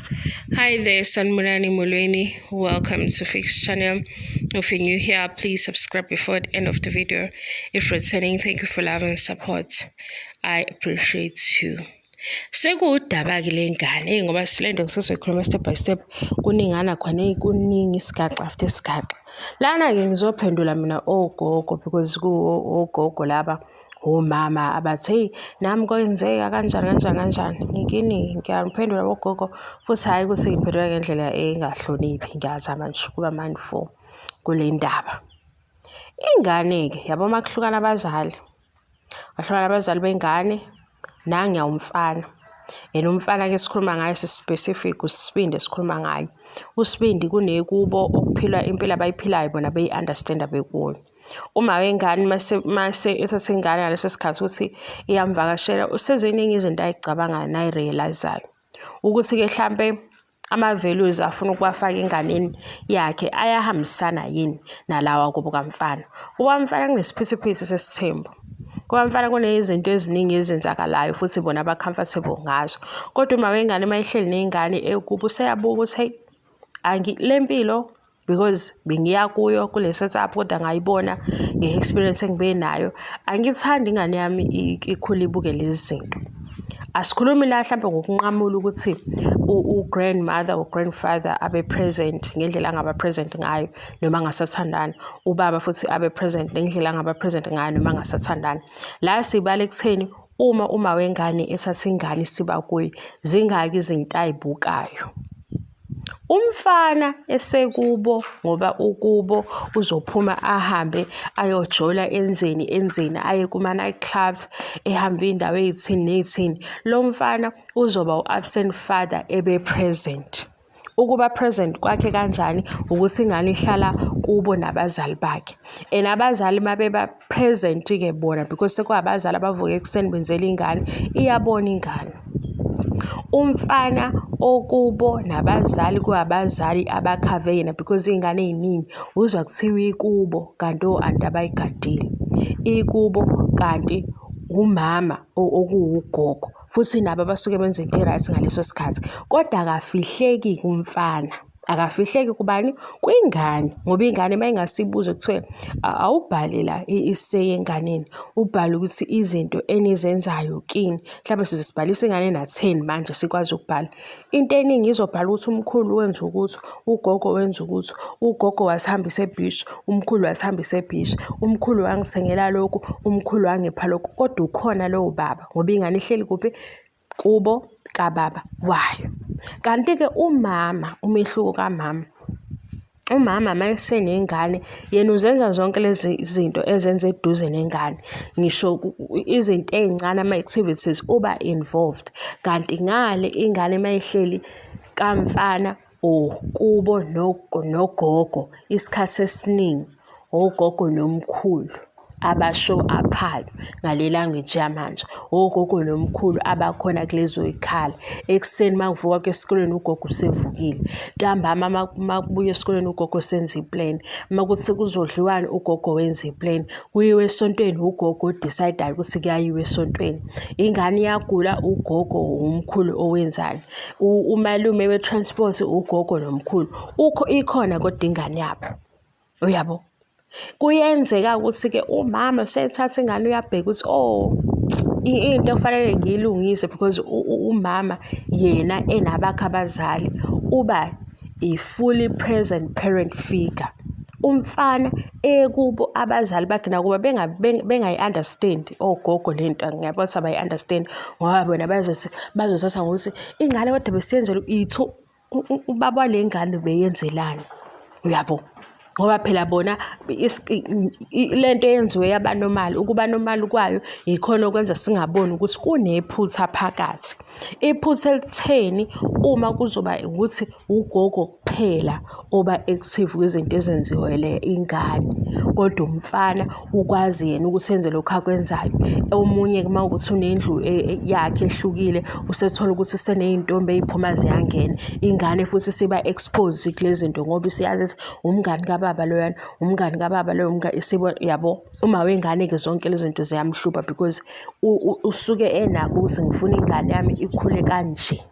Hi there, Sanmunani Mulweni. Welcome to Fix Channel. If you're new here, please subscribe before the end of the video. If returning, thank you for love and support. I appreciate you. Sekudaba-ke le ngane ngoba silento ngisezoyikhuluma step by step kuningana khona kuningi isigaxa after isigaxa. Lana-ke ngizophendula mina ogogo because ogogo laba omama abathi hey nami kwenzeka kanjani ngikini ngiyaphendula ogogo futhi hayi ukuthi ngiphendula ngendlela engahloniphi ngiyazama nje kuba mindful kule ndaba. Ingane-ke yabo makuhlukana abazali bengane nangi umfana and umfana-ke sikhuluma ngayo specific usibindi esikhuluma ngayo. Usibindi kunekubo okuphilwa impilo abayiphilayo bona beyi-understand bekuyo. Uma wengane mase ethatha ingane ngaleso sikhathi ukuthi iyamvakashela useziningi izinto ayicabangayo nayi-realize-ayo ukuthi-ke mhlampe ama-values afuna ukuwafaka enganeni yakhe ayahambisana yini nalawa kubo kamfana. Kuba mfana kunesiphithiphithi sesithembu. Kuba mfana kunezinto eziningi ezenzakalayo futhi bona aba-comfortable ngazo. Kodwa uma wengane mayihleli ney'ngane ekubo useyabuka ukuthi hey le mpilo because bengiya kuyo kule setup kodwa ngayibona nge-experience engibe nayo angithandi ingane yami ikhule ibuke lezi zinto. Asikhulumi la mhlampe ngokunqamula ukuthi u-grandmother u-grandfather abe present ngendlela angaba present ngayo noma angasathandani, ubaba futhi abe present ngendlela angaba present ngayo noma angasathandani. La sibale ekutheni uma wengane ethatha ingane siba kuyo zingaki izinto ayibukayo. Umfana esekubo ngoba ukubo uzophuma ahambe ayojola enzeni aye kuma-night clubs ehamba iy'ndawo ey'thini. Lo mfana uzoba u-absent father ebe present. Ukuba present kwakhe kanjani ukuthi ingane ihlala kubo nabazali bakhe. And abazali mabeba present-ke bona because sekuwabazali abavuka ekuseni benzela ingane iyabona ingane. Umfana okubo nabazali kuwabazali abakhave yena because iy'ngane ey'ningi uzwa kuthiwa ikubo kanti o-anti abayigadile. Ikubo kanti umama okuwugogo futhi nabo abasuke benza into right ngaleso sikhathi. Kodwa akafihleki kumfana. Akafihleki kubani? Kwingane ngoba ingane mayingasibuza kuthiwe awubhale la iseye enganeni ubhale ukuthi izinto enizenzayo kini mhlawumbe sizibhalisa ingane na-10 manje sikwazi ukubhala. Into eningi izobhala ukuthi umkhulu wenza ukuthi, ugogo wenza ukuthi, ugogo wasihambisa ebhishi, umkhulu wasihambisa ebhishi, umkhulu wangithengela lokhu, umkhulu wangipha lokhu. Kodwa ukhona lowo baba ngoba ingane ihleli kuphi? Kubo kababa wayo. Kanti-ke umama, umehluko kamama, umama mayesenengane yena uzenza zonke lezi zinto ezenza eduze nengane. Ngisho izinto ey'ncane ama-activities uba involved. Kanti ngale ingane mayihleli kamfana kubo nogogo isikhathi esiningi ogogo nomkhulu abasho aphayo ngale language yamanje. Ogogo nomkhulu abakhona kulezo y'khala. Ekuseni makuvuka esikoleni ugogo usevukile. Ntambama makubuya esikoleni ugogo senza iplan. Makuthi kuzodliwani ugogo wenza iplan. Kuyiwe esontweni ugogo odecidayo ukuthi kuyayiwa esontweni. Ingane iyagula ugogo umkhulu owenzani. Umalume we-transport ugogo nomkhulu. Ikhona kodwa ingane yabo. Uyabo? Kuyenzeka ukuthi-ke umama sethatha ingane uyabheka ukuthi into kufanele ngiyilungise because umama yena enabakhe abazali uba i-fully present parent figure. Umfana kubo abazali bakhe nakuba bengayi-understand ogogo lento ngiyabona ukuthi abayi-understand ngoba bona bazothatha ngokuthi ingane kodwa besiyenzela ithu ubaba le ngane beyenzelani. Uyabo? Ngoba phela bona lento yenziwe yaba normal. Ukuba normal kwayo yikhona okwenza singaboni ukuthi kunephutha phakathi. Iphutha elitheni uma kuzoba ukuthi ugogo kuphela oba active kwizinto ezenziwe le ingane. Kodwa umfana ukwazi yena ukuthi enze lokho akwenzayo. Omunye uma ukuthi unendlu yakhe ehlukile usethola ukuthi seney'ntombi ey'phuma ziyangena. Ingane futhi siba expose kulezi zinto ngoba siyazi ukuthi umngani kababa loyana, umngani kababa loyo yabo. Uma wengane-ke zonke lezi zinto ziyamhlupha because usuke enakho ukuthi ngifuna ingane yami ikhule kanje.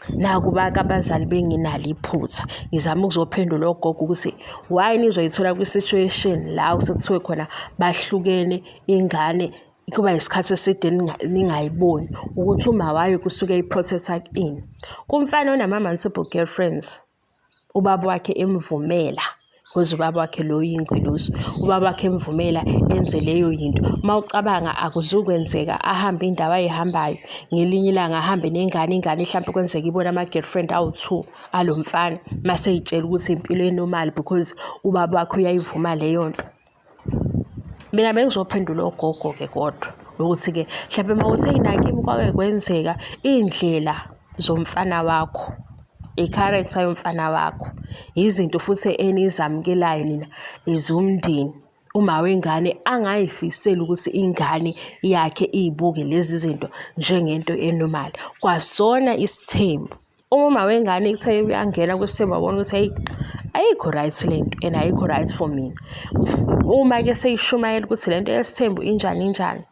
Nakuba-ke abazali benginalo iphutha, ngizama ukuzophendula ogogo ukuthi why nizoyithola kwi-situation la sekuthiwe khona bahlukene ingane kuba isikhathi eside ningayiboni ukuthi uma wayo kusuke i-protector ini. Kumfana onama-multiple girlfriends, ubaba wakhe emvumela because ubaba wakhe lo yingelosi, ubaba wakhe emvumela enze leyo yinto. Mawucabanga akuzukwenzeka ahambe indawo ayihambayo, ngelinye ilanga ahambe nengane, ingane mhlawumbe kwenzeka ibona ama-girlfriend awu-2 alo mfana mase eyitshela ukuthi impilo enormal because ubaba wakhe uyayivuma leyo nto. Mina bengizophendula ogogo-ke kodwa ukuthi-ke mhlawumbe mawuthi nakimi kwake kwenzeka iy'ndlela zomfana wakho, i-character yomfana wakho, izinto futhi enizamukelayo nina ezumndeni. Uma wengane angayifiseli ukuthi ingane yakhe iyibuke lezi zinto njengento enormal. Kwasona isithembu. Uma wengane ithe uyangena kwisithembu wabona ukuthi hey, ayikho right lento and ayikho right for mina. Uma-ke seyishumayela ukuthi lento yesithembu injani,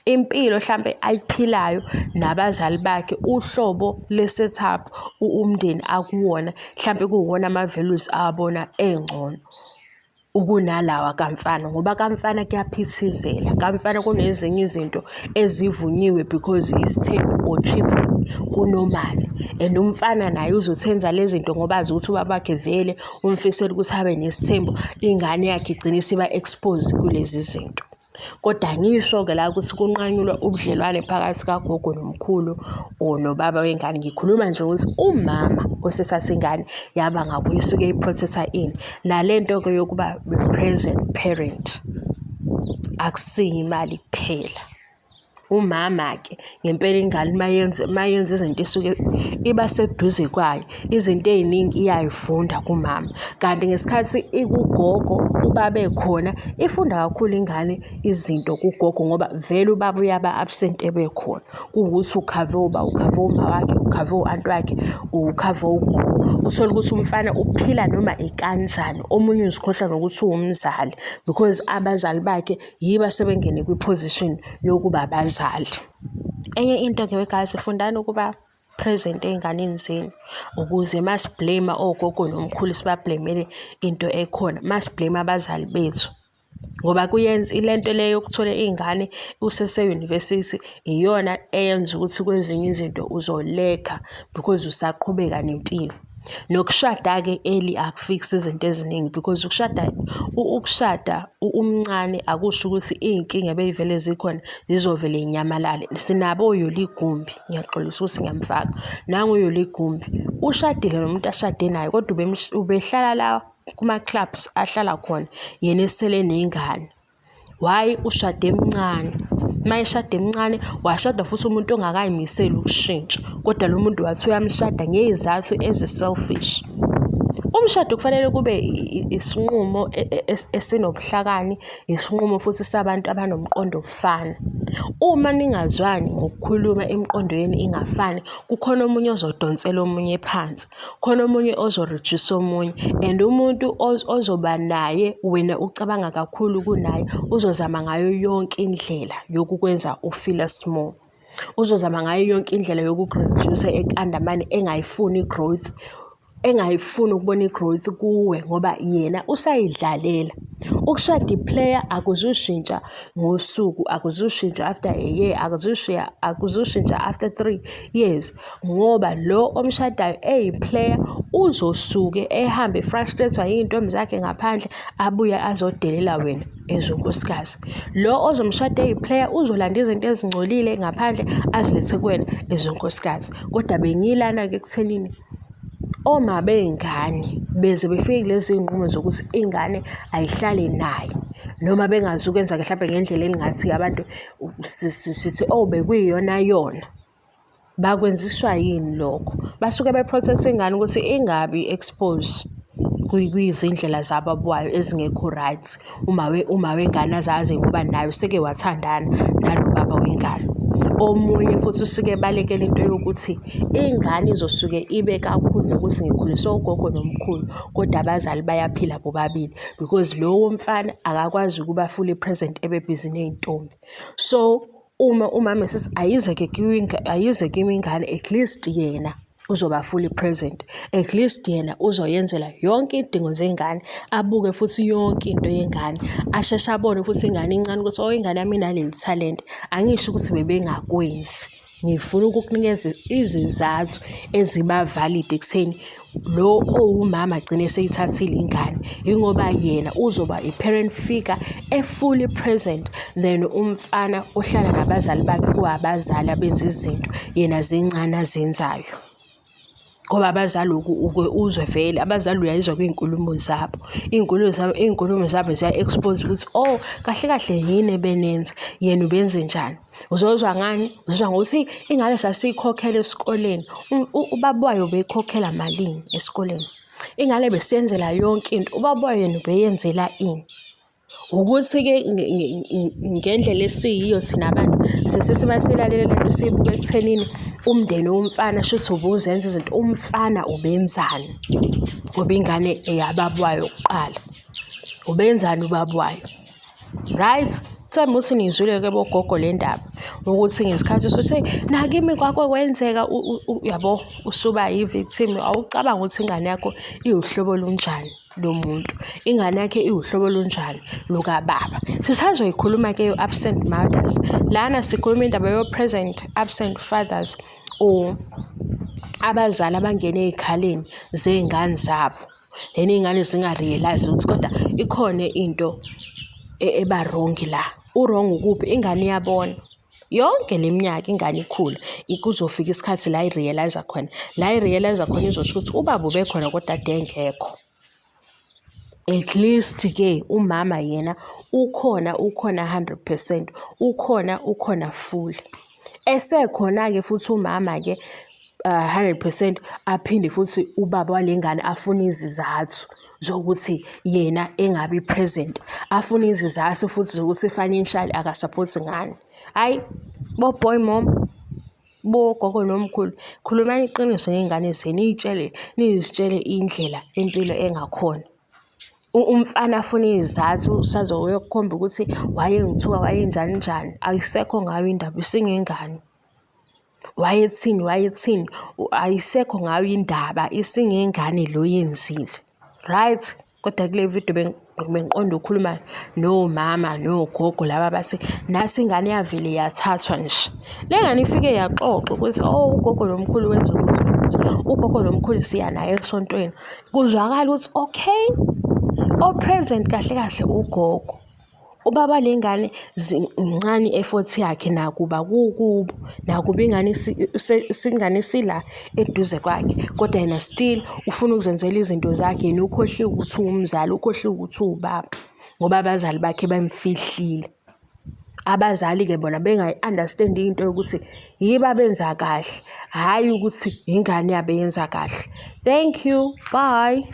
impilo mhlambe ayiphilayo nabazali bakhe, uhlobo le-setup umndeni akuwona mhlambe kuwona ama-values abona engcono ukunalawa kamfana, ngoba kamfana kuyaphithizela. Kamfana kunezinye izinto ezivunyiwe because isithembu or cheating kunormal, and umfana naye uzothenza lezi zinto ngoba azi ukuthi ubaba wakhe vele umfisela ukuthi abe nesithembu, ingane yakhe igcine isiba exposed kulezi zinto. Kodwa ngisho-ke la ukuthi kunqanyulwa ubudlelwane phakathi kagogo nomkhulu or nobaba wengane, ngikhuluma nje ukuthi umama osethatha ingane yaba ngakuye isuke i-protector ini. Nalento-ke yokuba present parent akusiyo imali kuphela. Umama-ke ngempela ingane mayenza izinto isuke iba seduze kwayo, izinto ey'ningi iyayifunda kumama. Kanti ngesikhathi ikugogo ubaba ekhona ifunda kakhulu ingane izinto kugogo ngoba vele ubaba uyaba absent ebekhona, kuwukuthi ukhave uba, ukhave uma wakhe, ukhave u-anti wakhe, ukhave ugogo. Uthole ukuthi umfana uphila noma ikanjani, omunye uzikhohlwa nokuthi uwumzali because abazali bakhe yibo asebengene kwi-position yokuba abazali. Enye into-ke wegazi, fundani ukuba present ey'nganeni zenu ukuze masiblame ogogo nomkhulu sibablamele into ekhona, masiblame abazali bethu. Ngoba kuyenza ilento leyo yokuthola iy'ngane usese-university iyona eyenza ukuthi kwezinye izinto uzolekha because usaqhubeka nempilo. Nokushada-ke early akufikisi izinto eziningi because ukushada umncane akusho ukuthi iy'nkinga beyivele zikhona zizovele y'nyamalale. Sinabo oyoligumbi, ngiyaxolisa ukuthi ngiyamfaka, nangu oyoligumbi ushadile nomuntu ashade naye kodwa ubehlala la kuma-clubs ahlala khona yena esele nengane. Why? Ushade emncane. Mayeshade emncane washada futhi umuntu ongakayimiseli ukushintsha, kodwa lo muntu wathi uyamshada ngezathu ezi-selfish. Umshado kufanele kube isinqumo esinobuhlakani, isinqumo futhi sabantu abanomqondo ofana. Uma ningazwani ngokukhuluma emqondweni ingafani, kukhona omunye ozodonsela omunye phansi, khona omunye ozoreduce omunye, and umuntu ozoba naye wena ucabanga kakhulu kunaye uzozama ngayo yonke indlela yokukwenza ufeel small. Uzozama ngayo yonke indlela yokukureduce ekandamane, engayifuni growth, engayifuni ukubona i-growth kuwe ngoba yena usayidlalela. Ukushada i-player akuzushintsha ngosuku, akuzushintsha after a year, akuzushintsha after 3 years, ngoba lo omshadayo eyi-player uzosuke ehambe frustrated yiy'ntombi zakhe ngaphandle, abuye azodelela wena ezonkosikazi. Lo ozomshada eyi-player uzolanda izinto ezingcolile ngaphandle azilethe kuwena ezonkosikazi. Kodwa bengilana-ke ekuthenini oma bey'ngane beze befike kulezi iy'nqumo zokuthi ingane ayihlale naye, noma bengazi ukwenza-ke mhlawumbe ngendlela elingathi abantu sithi bekuyiyona yona. Bakwenziswa yini lokho? Basuke beprotect ingane ukuthi ingabi expose kuyizindlela zababwayo ezingekho right. Uma wengane azazi ngoba nayo seke wathandana nalobaba wengane. Omunye futhi usuke ebalekela into yokuthi ingane izosuke ibe kakhulu nokuthi ngikhuliswe ugogo nomkhulu kodwa abazali bayaphila bobabili because lowo mfana akakwazi ukuba fully present ebebhizi ney'ntombi. So uma umama esithi ayize kimi ingane, at least yena uzoba fully present. At least yena uzoyenzela yonke idingo zengane, abuke futhi yonke into yengane, asheshe abone futhi ingane incane ukuthi ingane yami inaleli talent. Angisho ukuthi bebengakwenzi, ngifuna ukukunikeza izizathu eziba valid ekutheni lo owumama agcine seyithathile ingane, ingoba yena uzoba i-parent figure fully present than umfana ohlala nabazali bakhe kuwabazali abenza izinto yena zincane azenzayo. Ngoba abazali uzwe vele, abazali uyayizwa kwiy'nkulumo zabo. Iy'nkulumo zabo ziya-expose ukuthi kahle kahle yini ebenenza, yena ubenze njani. Uzozwa ngani? Uzozwa ngokuthi ingane sasiyikhokhela esikoleni, ubaba wayo ubeyikhokhela malini esikoleni. Ingane besiyenzela yonke into, ubaba wayo yena ubeyenzela ini. Ukuthi-ke ngendlela esiyiyo thina abantu sesithi masilalele lento siyibuke ekuthenini umndeni womfana shuthi ubuzenza izinto, umfana ubenzani ngoba ingane eyababa wayo kuqala. Ubenzani ubaba wayo, right? Themba ukuthi niyizwile-ke bogogo le ndaba ukuthi ngesikhathi sokuthi nakimi kwakho kwenzeka yabo usuba yi-victim, awucabanga ukuthi ingane yakho iwuhlobo olunjani lomuntu, ingane yakhe iwuhlobo olunjani lukababa. Sisazoyikhuluma-ke yo-absent mothers, lana sikhuluma indaba yo-present absent fathers or abazali abangena ey'khaleni zey'ngane zabo, then iy'ngane zinga-realize ukuthi kodwa ikhona into eba wrong la. U-wrong ukuphi? Ingane iyabona yonke le minyaka, ingane ikhula, kuzofika isikhathi la i-realize khona, izosho ukuthi ubaba ubekhona kodwa dade engekho. At least-ke umama yena ukhona 100%, ukhona full. Esekhona-ke futhi umama-ke 100% aphinde futhi ubaba walengane afune izizathu zokuthi yena engabi present, afune izizathu futhi zokuthi financially akasupport ngane. Hayi bo boy mom, bo gogo nomkhulu, khulumani iqiniso ngey'ngane zenu, nizitshele indlela impilo engakhona. Umfana afuna izizathu sazokukhomba ukuthi wayengithuka, wayenjani njani, ayisekho ngayo indaba, isingengane. Wayethini, ayisekho ngayo indaba, isingengane lo yenzile. Right? Kodwa kule video bengiqonda ukukhuluma nomama nogogo laba bathi nasi ingane yavele yathathwa nje. Le ngane ifike yaxoxa ukuthi ugogo nomkhulu wenza ukuthi ugogo nomkhulu siya naye esontweni. Kuzwakala ukuthi okay, present kahle kahle ugogo. Ubaba lengane incane i-effort yakhe nakuba kukubo, nakuba ingane singane sila eduze kwakhe, kodwa yena still ufuna ukuzenzela izinto zakhe, yena ukhohliwe ukuthi umzali, ukhohliwe ukuthi ubaba, ngoba abazali bakhe bamfihlile. Abazali-ke bona bengayi-understand into yokuthi yibo abenza kahle, hhayi ukuthi ingane yabo yenza kahle. Thank you, bye.